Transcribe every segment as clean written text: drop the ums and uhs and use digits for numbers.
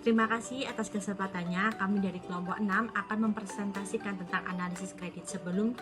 Terima kasih atas kesempatannya. Kami dari kelompok 6 akan mempresentasikan tentang analisis kredit. Sebelum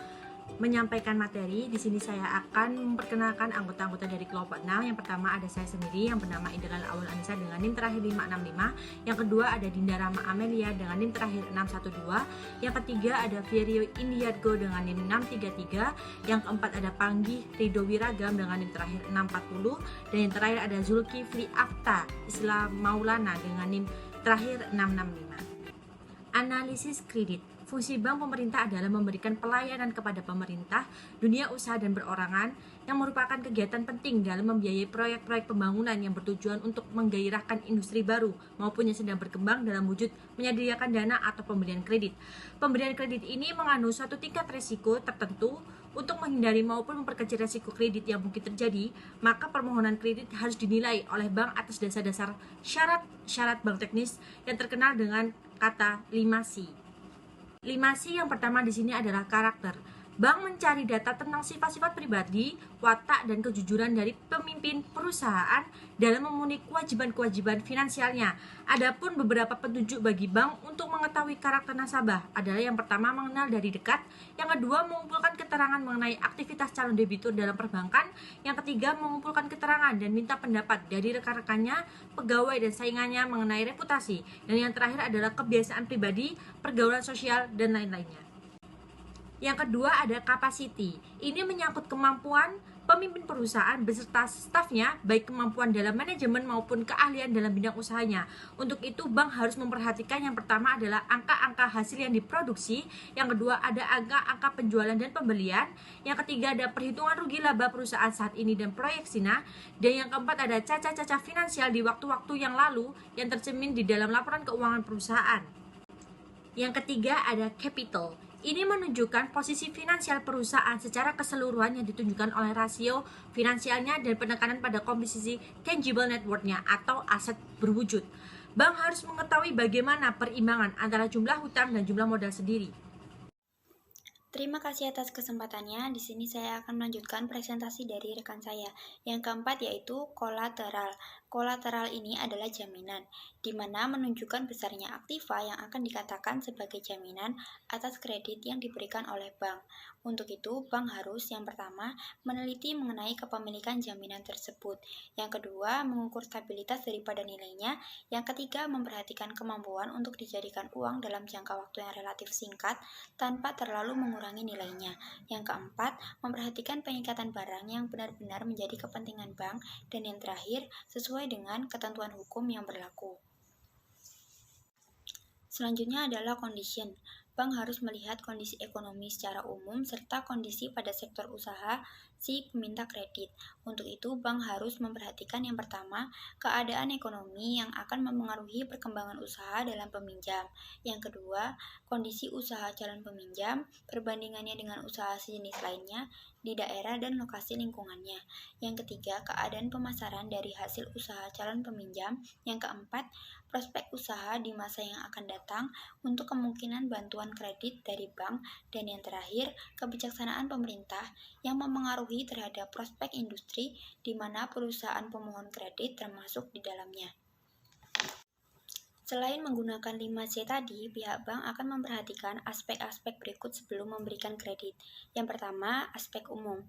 menyampaikan materi, di sini saya akan memperkenalkan anggota-anggota dari kelompok 6. Yang pertama ada saya sendiri yang bernama Indah Awal Anissa dengan NIM terakhir 565. Yang kedua ada Dinda Rama Amelia dengan NIM terakhir 612. Yang ketiga ada Vierio Indiargo dengan NIM 633. Yang keempat ada Panggi Rido Wiragam dengan NIM terakhir 640. Dan yang terakhir ada Zulkifli Afta Islam Maulana dengan NIM terakhir 665. Analisis kredit. Fungsi bank pemerintah adalah memberikan pelayanan kepada pemerintah, dunia usaha dan perorangan yang merupakan kegiatan penting dalam membiayai proyek-proyek pembangunan yang bertujuan untuk menggairahkan industri baru maupun yang sedang berkembang dalam wujud menyediakan dana atau pemberian kredit. Pemberian kredit ini mengandung suatu tingkat risiko tertentu. Untuk menghindari maupun memperkecil risiko kredit yang mungkin terjadi, maka permohonan kredit harus dinilai oleh bank atas dasar-dasar syarat bank teknis yang terkenal dengan kata 5C. 5C yang pertama di sini adalah karakter. Bank mencari data tentang sifat-sifat pribadi, watak, dan kejujuran dari pemimpin perusahaan dalam memenuhi kewajiban-kewajiban finansialnya. Adapun beberapa petunjuk bagi bank untuk mengetahui karakter nasabah adalah yang pertama mengenal dari dekat, yang kedua mengumpulkan keterangan mengenai aktivitas calon debitur dalam perbankan, yang ketiga mengumpulkan keterangan dan minta pendapat dari rekan-rekannya, pegawai dan saingannya mengenai reputasi, dan yang terakhir adalah kebiasaan pribadi, pergaulan sosial, dan lain-lainnya. Yang kedua ada capacity. Ini menyangkut kemampuan pemimpin perusahaan beserta stafnya, baik kemampuan dalam manajemen maupun keahlian dalam bidang usahanya. Untuk itu bank harus memperhatikan yang pertama adalah angka-angka hasil yang diproduksi, yang kedua ada angka-angka penjualan dan pembelian, yang ketiga ada perhitungan rugi laba perusahaan saat ini dan proyeksinya, dan yang keempat ada cacat-cacat finansial di waktu-waktu yang lalu yang tercermin di dalam laporan keuangan perusahaan. Yang ketiga ada capital. Ini menunjukkan posisi finansial perusahaan secara keseluruhan yang ditunjukkan oleh rasio finansialnya dan penekanan pada komposisi tangible net worth-nya atau aset berwujud. Bank harus mengetahui bagaimana perimbangan antara jumlah hutang dan jumlah modal sendiri. Terima kasih atas kesempatannya. Di sini saya akan melanjutkan presentasi dari rekan saya. Yang keempat yaitu kolateral. Kolateral ini adalah jaminan, di mana menunjukkan besarnya aktiva yang akan dikatakan sebagai jaminan atas kredit yang diberikan oleh bank. Untuk itu, bank harus yang pertama meneliti mengenai kepemilikan jaminan tersebut. Yang kedua, mengukur stabilitas daripada nilainya. Yang ketiga, memperhatikan kemampuan untuk dijadikan uang dalam jangka waktu yang relatif singkat tanpa terlalu mengurangi nilainya. Yang keempat, memperhatikan pengikatan barang yang benar-benar menjadi kepentingan bank. Dan yang terakhir, sesuai dengan ketentuan hukum yang berlaku. Selanjutnya adalah condition. Bank harus melihat kondisi ekonomi secara umum serta kondisi pada sektor usaha si peminta kredit. Untuk itu, bank harus memperhatikan yang pertama, keadaan ekonomi yang akan mempengaruhi perkembangan usaha dalam peminjam. Yang kedua, kondisi usaha calon peminjam, perbandingannya dengan usaha sejenis lainnya di daerah dan lokasi lingkungannya. Yang ketiga, keadaan pemasaran dari hasil usaha calon peminjam. Yang keempat, prospek usaha di masa yang akan datang untuk kemungkinan bantuan kredit dari bank, dan yang terakhir, kebijaksanaan pemerintah yang mempengaruhi terhadap prospek industri di mana perusahaan pemohon kredit termasuk di dalamnya. Selain menggunakan 5C tadi, pihak bank akan memperhatikan aspek-aspek berikut sebelum memberikan kredit. Yang pertama, aspek umum.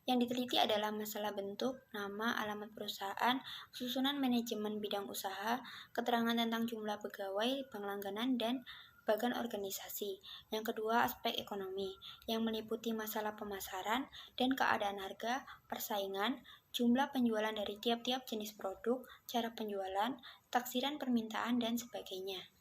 Yang diteliti adalah masalah bentuk, nama, alamat perusahaan, susunan manajemen bidang usaha, keterangan tentang jumlah pegawai, bank langganan, dan bagan organisasi. Yang kedua, aspek ekonomi, yang meliputi masalah pemasaran dan keadaan harga, persaingan, jumlah penjualan dari tiap-tiap jenis produk, cara penjualan, taksiran permintaan, dan sebagainya.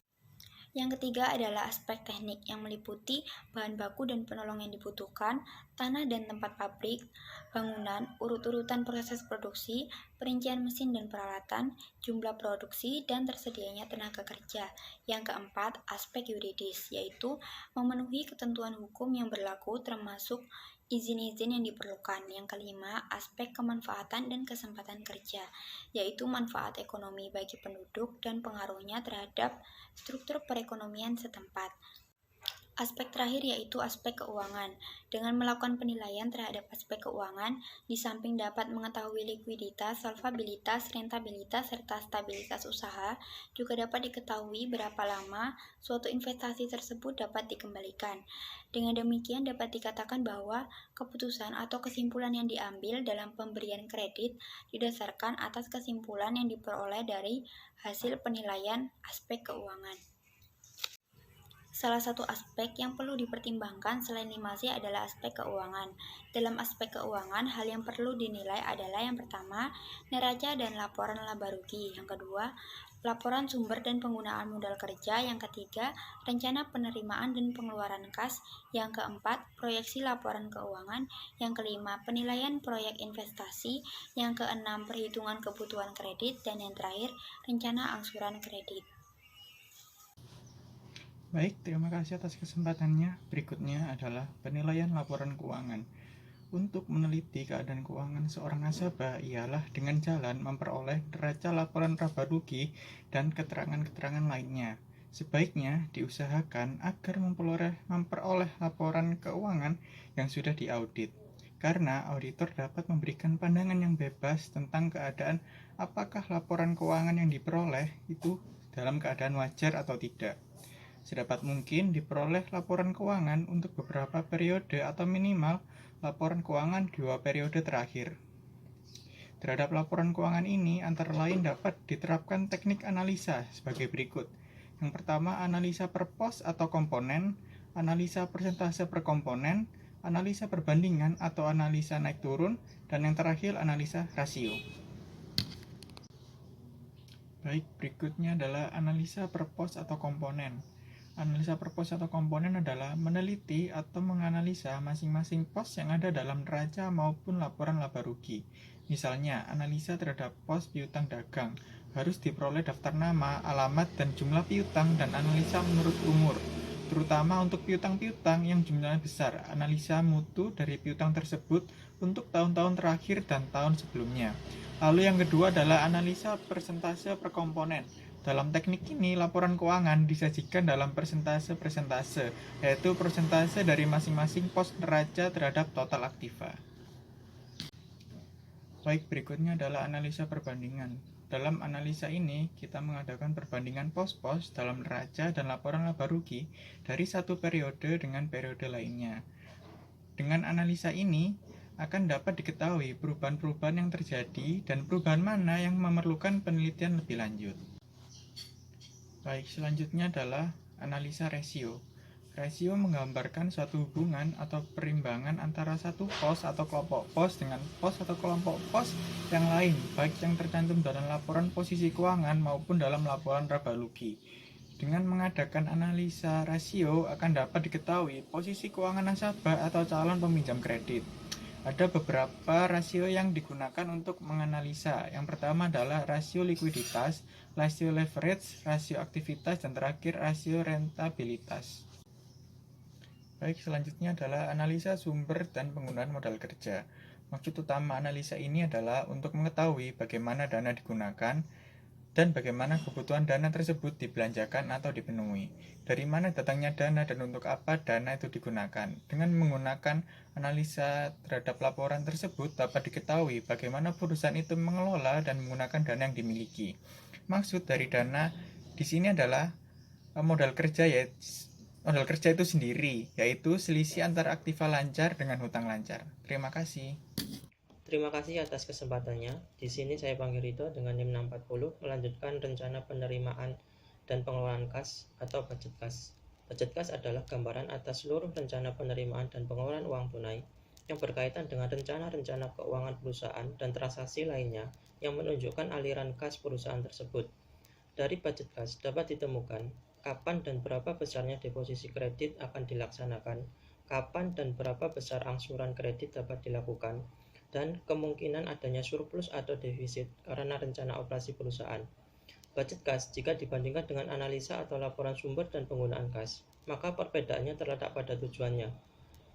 Yang ketiga adalah aspek teknik yang meliputi bahan baku dan penolong yang dibutuhkan, tanah dan tempat pabrik, bangunan, urut-urutan proses produksi, perincian mesin dan peralatan, jumlah produksi, dan tersedianya tenaga kerja. Yang keempat, aspek yuridis, yaitu memenuhi ketentuan hukum yang berlaku termasuk izin-izin yang diperlukan. Yang kelima, aspek kemanfaatan dan kesempatan kerja, yaitu manfaat ekonomi bagi penduduk dan pengaruhnya terhadap struktur perekonomian setempat. Aspek terakhir yaitu aspek keuangan. Dengan melakukan penilaian terhadap aspek keuangan, di samping dapat mengetahui likuiditas, solvabilitas, rentabilitas, serta stabilitas usaha, juga dapat diketahui berapa lama suatu investasi tersebut dapat dikembalikan. Dengan demikian dapat dikatakan bahwa keputusan atau kesimpulan yang diambil dalam pemberian kredit didasarkan atas kesimpulan yang diperoleh dari hasil penilaian aspek keuangan. Salah satu aspek yang perlu dipertimbangkan selain 5C adalah aspek keuangan. Dalam aspek keuangan, hal yang perlu dinilai adalah yang pertama, neraca dan laporan laba rugi. Yang kedua, laporan sumber dan penggunaan modal kerja. Yang ketiga, rencana penerimaan dan pengeluaran kas. Yang keempat, proyeksi laporan keuangan. Yang kelima, penilaian proyek investasi. Yang keenam, perhitungan kebutuhan kredit. Dan yang terakhir, rencana angsuran kredit. Baik, terima kasih atas kesempatannya. Berikutnya adalah penilaian laporan keuangan. Untuk meneliti keadaan keuangan seorang nasabah ialah dengan jalan memperoleh neraca laporan laba rugi dan keterangan-keterangan lainnya. Sebaiknya diusahakan agar memperoleh laporan keuangan yang sudah diaudit, karena auditor dapat memberikan pandangan yang bebas tentang keadaan apakah laporan keuangan yang diperoleh itu dalam keadaan wajar atau tidak. Sedapat mungkin diperoleh laporan keuangan untuk beberapa periode atau minimal laporan keuangan 2 periode terakhir. Terhadap laporan keuangan ini antara lain dapat diterapkan teknik analisa sebagai berikut. Yang pertama, analisa per pos atau komponen, analisa persentase per komponen, analisa perbandingan atau analisa naik turun, dan yang terakhir analisa rasio. Baik, berikutnya adalah analisa per pos atau komponen. Analisa per pos atau komponen adalah meneliti atau menganalisa masing-masing pos yang ada dalam neraca maupun laporan laba rugi. Misalnya, analisa terhadap pos piutang dagang harus diperoleh daftar nama, alamat, dan jumlah piutang, dan analisa menurut umur, terutama untuk piutang-piutang yang jumlahnya besar. Analisa mutu dari piutang tersebut untuk tahun-tahun terakhir dan tahun sebelumnya. Lalu yang kedua adalah analisa persentase per komponen. Dalam teknik ini, laporan keuangan disajikan dalam persentase-persentase, yaitu persentase dari masing-masing pos neraca terhadap total aktiva. Baik, berikutnya adalah analisa perbandingan. Dalam analisa ini, kita mengadakan perbandingan pos-pos dalam neraca dan laporan laba rugi dari satu periode dengan periode lainnya. Dengan analisa ini, akan dapat diketahui perubahan-perubahan yang terjadi dan perubahan mana yang memerlukan penelitian lebih lanjut. Baik, selanjutnya adalah analisa rasio. Rasio menggambarkan suatu hubungan atau perimbangan antara satu pos atau kelompok pos dengan pos atau kelompok pos yang lain, baik yang tercantum dalam laporan posisi keuangan maupun dalam laporan laba rugi. Dengan mengadakan analisa rasio akan dapat diketahui posisi keuangan nasabah atau calon peminjam kredit. Ada beberapa rasio yang digunakan untuk menganalisa. Yang pertama adalah rasio likuiditas, rasio leverage, rasio aktivitas, dan terakhir rasio rentabilitas. Baik, selanjutnya adalah analisa sumber dan penggunaan modal kerja. Maksud utama analisa ini adalah untuk mengetahui bagaimana dana digunakan dan bagaimana kebutuhan dana tersebut dibelanjakan atau dipenuhi. Dari mana datangnya dana dan untuk apa dana itu digunakan. Dengan menggunakan analisa terhadap laporan tersebut dapat diketahui bagaimana perusahaan itu mengelola dan menggunakan dana yang dimiliki. Maksud dari dana di sini adalah modal kerja itu sendiri, yaitu selisih antara aktiva lancar dengan hutang lancar. Terima kasih. Terima kasih atas kesempatannya. Di sini saya Panggil Ridho dengan NIM 640 melanjutkan rencana penerimaan dan pengelolaan kas atau budget kas. Budget kas adalah gambaran atas seluruh rencana penerimaan dan pengelolaan uang tunai yang berkaitan dengan rencana-rencana keuangan perusahaan dan transaksi lainnya yang menunjukkan aliran kas perusahaan tersebut. Dari budget kas dapat ditemukan kapan dan berapa besarnya deposisi kredit akan dilaksanakan, kapan dan berapa besar angsuran kredit dapat dilakukan, dan kemungkinan adanya surplus atau defisit karena rencana operasi perusahaan. Budget kas jika dibandingkan dengan analisa atau laporan sumber dan penggunaan kas, maka perbedaannya terletak pada tujuannya.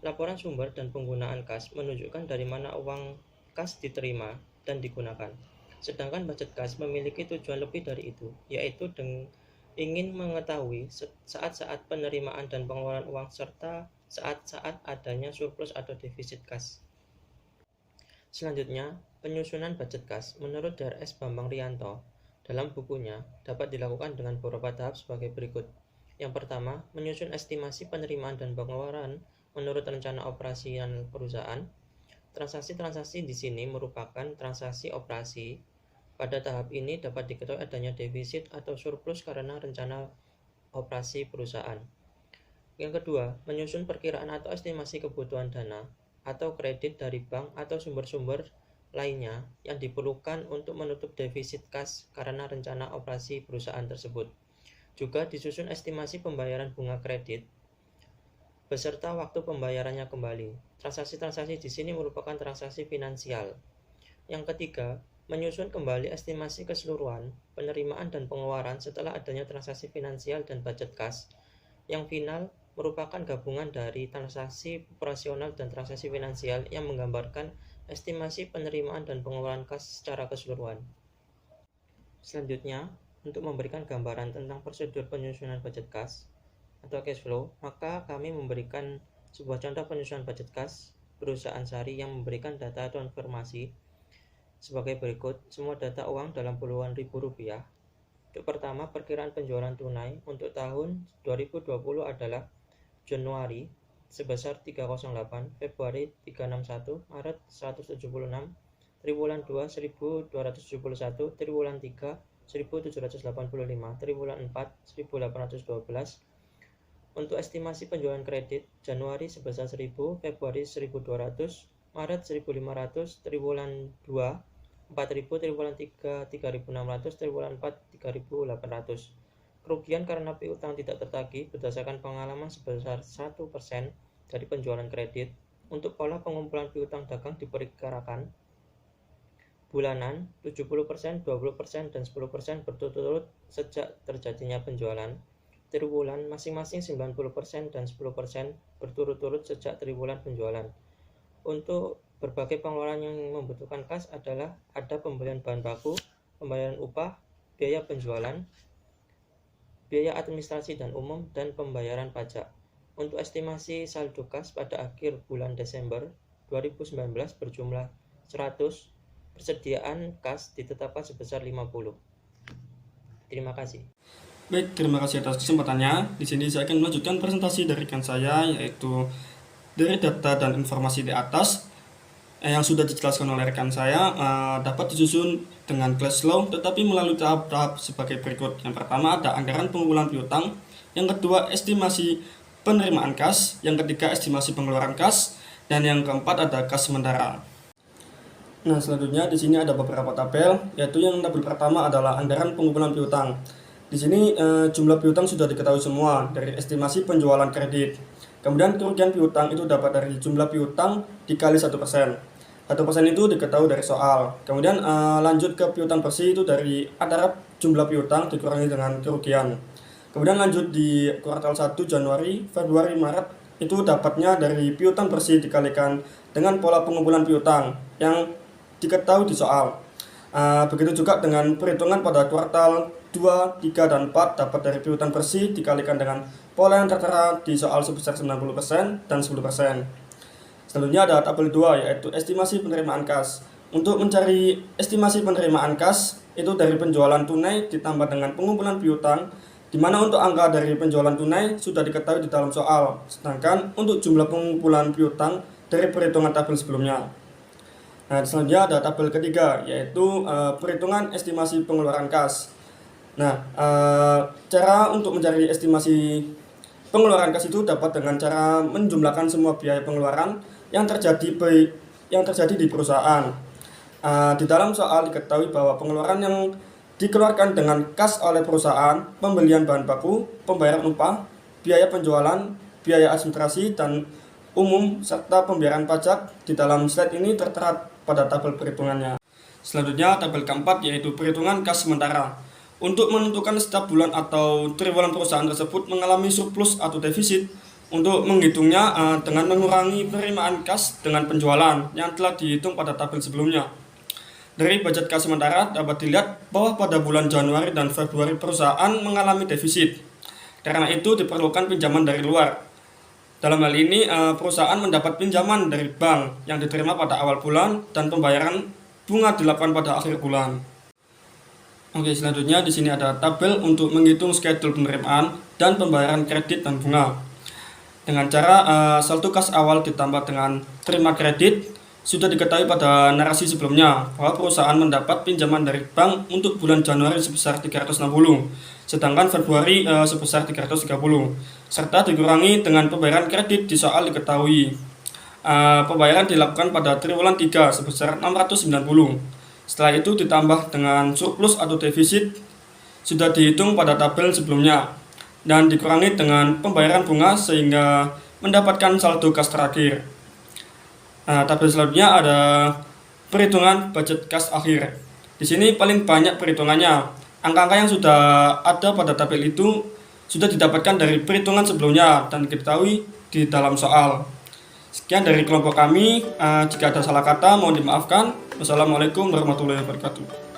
Laporan sumber dan penggunaan kas menunjukkan dari mana uang kas diterima dan digunakan. Sedangkan budget kas memiliki tujuan lebih dari itu, yaitu ingin mengetahui saat-saat penerimaan dan pengeluaran uang serta saat-saat adanya surplus atau defisit kas. Selanjutnya, penyusunan budget kas menurut Drs. Bambang Rianto dalam bukunya dapat dilakukan dengan beberapa tahap sebagai berikut. Yang pertama, menyusun estimasi penerimaan dan pengeluaran menurut rencana operasi perusahaan. Transaksi-transaksi di sini merupakan transaksi operasi. Pada tahap ini dapat diketahui adanya defisit atau surplus karena rencana operasi perusahaan. Yang kedua, menyusun perkiraan atau estimasi kebutuhan dana atau kredit dari bank atau sumber-sumber lainnya yang diperlukan untuk menutup defisit kas karena rencana operasi perusahaan tersebut. Juga disusun estimasi pembayaran bunga kredit beserta waktu pembayarannya kembali. Transaksi-transaksi di sini merupakan transaksi finansial. Yang ketiga, menyusun kembali estimasi keseluruhan penerimaan dan pengeluaran setelah adanya transaksi finansial dan budget kas. Yang final merupakan gabungan dari transaksi operasional dan transaksi finansial yang menggambarkan estimasi penerimaan dan pengeluaran kas secara keseluruhan. Selanjutnya, untuk memberikan gambaran tentang prosedur penyusunan budget kas atau cash flow, maka kami memberikan sebuah contoh penyusunan budget kas perusahaan sari yang memberikan data atau informasi sebagai berikut. Semua data uang dalam puluhan ribu rupiah. Untuk pertama, perkiraan penjualan tunai untuk tahun 2020 adalah Januari sebesar 308, Februari 361, Maret 176, triwulan 2 1271, triwulan 3 1785, triwulan 4 1812. Untuk estimasi penjualan kredit, Januari sebesar 1000, Februari 1200, Maret 1500, triwulan 2 4000, triwulan 3 3600, triwulan 4 3800. Kerugian karena piutang tidak tertagih berdasarkan pengalaman sebesar 1% dari penjualan kredit. Untuk pola pengumpulan piutang dagang diperkirakan bulanan 70%, 20%, dan 10% berturut-turut sejak terjadinya penjualan. Triwulan masing-masing 90% dan 10% berturut-turut sejak triwulan penjualan. Untuk berbagai pengeluaran yang membutuhkan kas adalah ada pembelian bahan baku, pembayaran upah, biaya penjualan, biaya administrasi dan umum, dan pembayaran pajak. Untuk estimasi saldo kas pada akhir bulan Desember 2019 berjumlah 100, persediaan kas ditetapkan sebesar 50. Terima kasih. Baik, terima kasih atas kesempatannya. Di sini saya akan melanjutkan presentasi dari rekan saya, yaitu dari data dan informasi di atas yang sudah dijelaskan oleh rekan saya dapat disusun dengan cash flow tetapi melalui tahap-tahap sebagai berikut. Yang pertama ada anggaran pengumpulan piutang, yang kedua estimasi penerimaan kas, yang ketiga estimasi pengeluaran kas, dan yang keempat ada kas sementara. Nah, selanjutnya di sini ada beberapa tabel, yaitu yang tabel pertama adalah anggaran pengumpulan piutang. Di sini jumlah piutang sudah diketahui semua dari estimasi penjualan kredit. Kemudian kerugian piutang itu dapat dari jumlah piutang dikali 1%. 1% itu diketahui dari soal. Kemudian lanjut ke piutang bersih itu dari antara jumlah piutang dikurangi dengan kerugian. Kemudian lanjut di kuartal 1 Januari, Februari, Maret itu dapatnya dari piutang bersih dikalikan dengan pola pengumpulan piutang yang diketahui di soal. Begitu juga dengan perhitungan pada kuartal 2, 3, dan 4 dapat dari piutang bersih dikalikan dengan pola yang tertera di soal sebesar 90% dan 10%. Selanjutnya ada tabel 2, yaitu estimasi penerimaan kas. Untuk mencari estimasi penerimaan kas itu dari penjualan tunai ditambah dengan pengumpulan piutang, di mana untuk angka dari penjualan tunai sudah diketahui di dalam soal, sedangkan untuk jumlah pengumpulan piutang dari perhitungan tabel sebelumnya. Nah, selanjutnya ada tabel ketiga, yaitu perhitungan estimasi pengeluaran kas. Nah, cara untuk mencari estimasi pengeluaran kas itu dapat dengan cara menjumlahkan semua biaya pengeluaran yang terjadi di perusahaan. Di dalam soal diketahui bahwa pengeluaran yang dikeluarkan dengan kas oleh perusahaan, pembelian bahan baku, pembayaran upah, biaya penjualan, biaya administrasi dan umum, serta pembayaran pajak di dalam slide ini tertera pada tabel perhitungannya. Selanjutnya tabel keempat, yaitu perhitungan kas sementara. Untuk menentukan setiap bulan atau triwulan perusahaan tersebut mengalami surplus atau defisit, untuk menghitungnya dengan mengurangi penerimaan kas dengan penjualan yang telah dihitung pada tabel sebelumnya. Dari budget kas sementara dapat dilihat bahwa pada bulan Januari dan Februari perusahaan mengalami defisit. Karena itu diperlukan pinjaman dari luar. Dalam hal ini perusahaan mendapat pinjaman dari bank yang diterima pada awal bulan dan pembayaran bunga dilakukan pada akhir bulan. Oke, selanjutnya di sini ada tabel untuk menghitung schedule penerimaan dan pembayaran kredit dan bunga. Dengan cara saldo kas awal ditambah dengan terima kredit. Sudah diketahui pada narasi sebelumnya bahwa perusahaan mendapat pinjaman dari bank untuk bulan Januari sebesar 360, sedangkan Februari sebesar 330, serta dikurangi dengan pembayaran kredit di soal diketahui. Pembayaran dilakukan pada triwulan 3 sebesar 690. Setelah itu ditambah dengan surplus atau defisit sudah dihitung pada tabel sebelumnya dan dikurangi dengan pembayaran bunga sehingga mendapatkan saldo kas terakhir. Tabel selanjutnya ada perhitungan budget kas akhir. Di sini paling banyak perhitungannya. Angka-angka yang sudah ada pada tabel itu sudah didapatkan dari perhitungan sebelumnya dan diketahui di dalam soal. Sekian dari kelompok kami. Jika ada salah kata mohon dimaafkan. Wassalamualaikum warahmatullahi wabarakatuh.